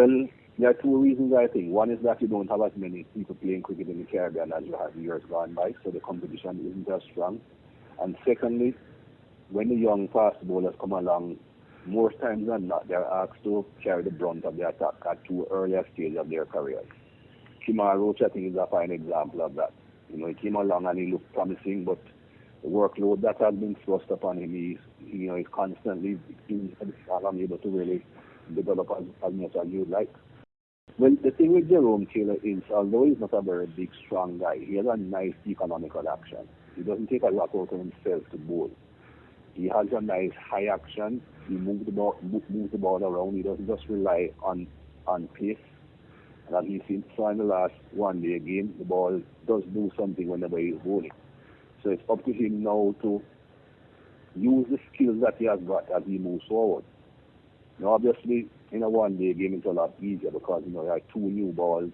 Well, there are two reasons I think. One is that you don't have as many people playing cricket in the Caribbean as you had years gone by, so the competition isn't as strong. And secondly, when the young fast bowlers come along, most times than not, they're asked to carry the brunt of the attack at too early a stage of their careers. Kemar Roach, I think, is a fine example of that. He came along and he looked promising, but the workload that has been thrust upon him, he's constantly unable to really develop as much as you'd like. Well, the thing with Jerome Taylor is, although he's not a very big, strong guy, he has a nice economical action. He doesn't take a lot out of himself to bowl. He has a nice high action. He moves the ball around. He doesn't just rely on pace. And as we've seen in the last one-day game, the ball does do something whenever he's bowling. So it's up to him now to use the skills that he has got as he moves forward. Now, obviously, in a one-day game, it's a lot easier because, there are two new balls.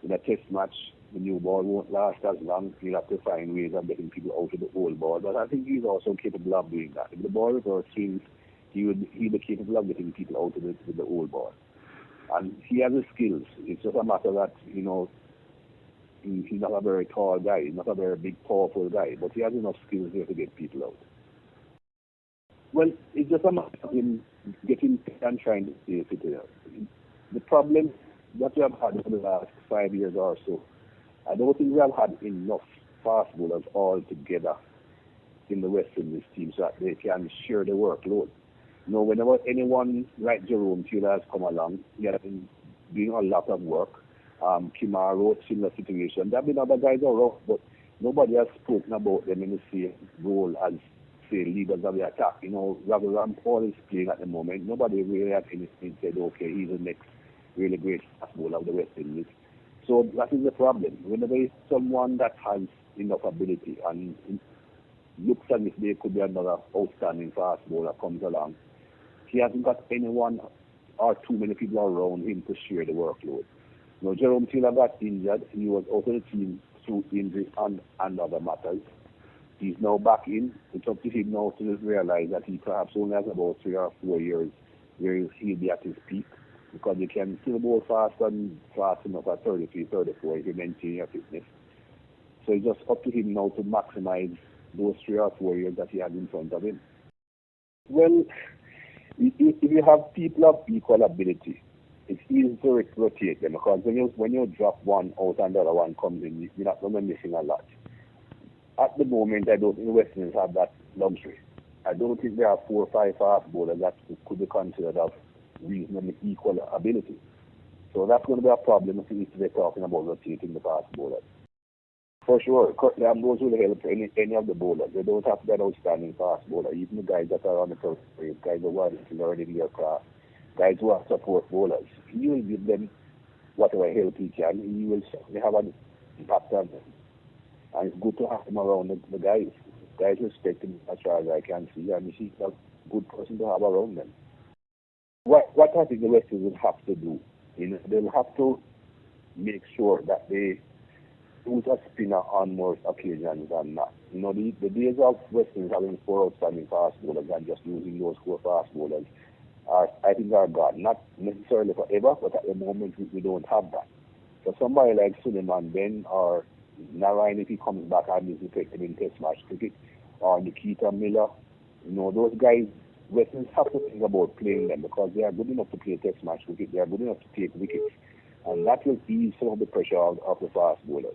In a test match, the new ball won't last as long. You'll have to find ways of getting people out of the old ball. But I think he's also capable of doing that. If the ball reverse swings, he'll be capable of getting people out of it with the old ball. And he has the skills. It's just a matter that, he's not a very tall guy. He's not a very big, powerful guy. But he has enough skills there to get people out. Well, it's just a matter of him getting and trying to stay fit there. The problem that we have had over the last 5 years or so, I don't think we have had enough fast bowlers all together in the West Indies team so that they can share the workload. Whenever anyone like Jerome Taylor has come along, he has been doing a lot of work. Kemar Roach, similar situation. There have been other guys around, but nobody has spoken about them in the same role as, say, leaders of the attack. Rather than Paul is playing at the moment, nobody really has anything said, okay, he's the next really great fast bowler of the West Indies. So that is the problem. Whenever it's someone that has enough ability and looks as if there could be another outstanding fast bowler comes along, he hasn't got anyone or too many people around him to share the workload. Jerome Taylor got injured. He was out of the team through injury and other matters. He's now back in. It's up to him now to realize that he perhaps only has about 3 or 4 years where he'll be at his peak, because you can still bowl fast enough at 33, 34 if you maintain your fitness. So it's just up to him now to maximize those 3 or 4 years that he has in front of him. Well, if you have people of equal ability, it's easy to rotate them, because when you drop one out and the other one comes in, you're not going to be missing a lot. At the moment, I don't think the West Indies have that luxury. I don't think there are 4 or 5 fast bowlers that could be considered of reasonably equal ability. So that's going to be a problem if they're talking about rotating the fast bowlers. For sure, Kirtland those will help any of the bowlers. They don't have to be an outstanding fast bowler. Even the guys that are on the periphery, guys who are learning their craft, guys who are support bowlers, he will give them whatever help he can. He will certainly have an impact on them. And it's good to have him around the guys. Guys respect him as far as I can see, and he's a good person to have around them. What I think the West Indies will have to do, they'll have to make sure that they use a spinner on more occasions than not. The days of West Indies having 4 outstanding fast bowlers and just using those 4 fast bowlers I think are gone. Not necessarily forever, but at the moment we don't have that. So somebody like Suleiman Ben or Narayan, if he comes back and is effective in Test match cricket, or Nikita Miller, those guys, West Indies have to think about playing them, because they are good enough to play Test match cricket. They are good enough to take wickets, and that will ease some of the pressure of the fast bowlers.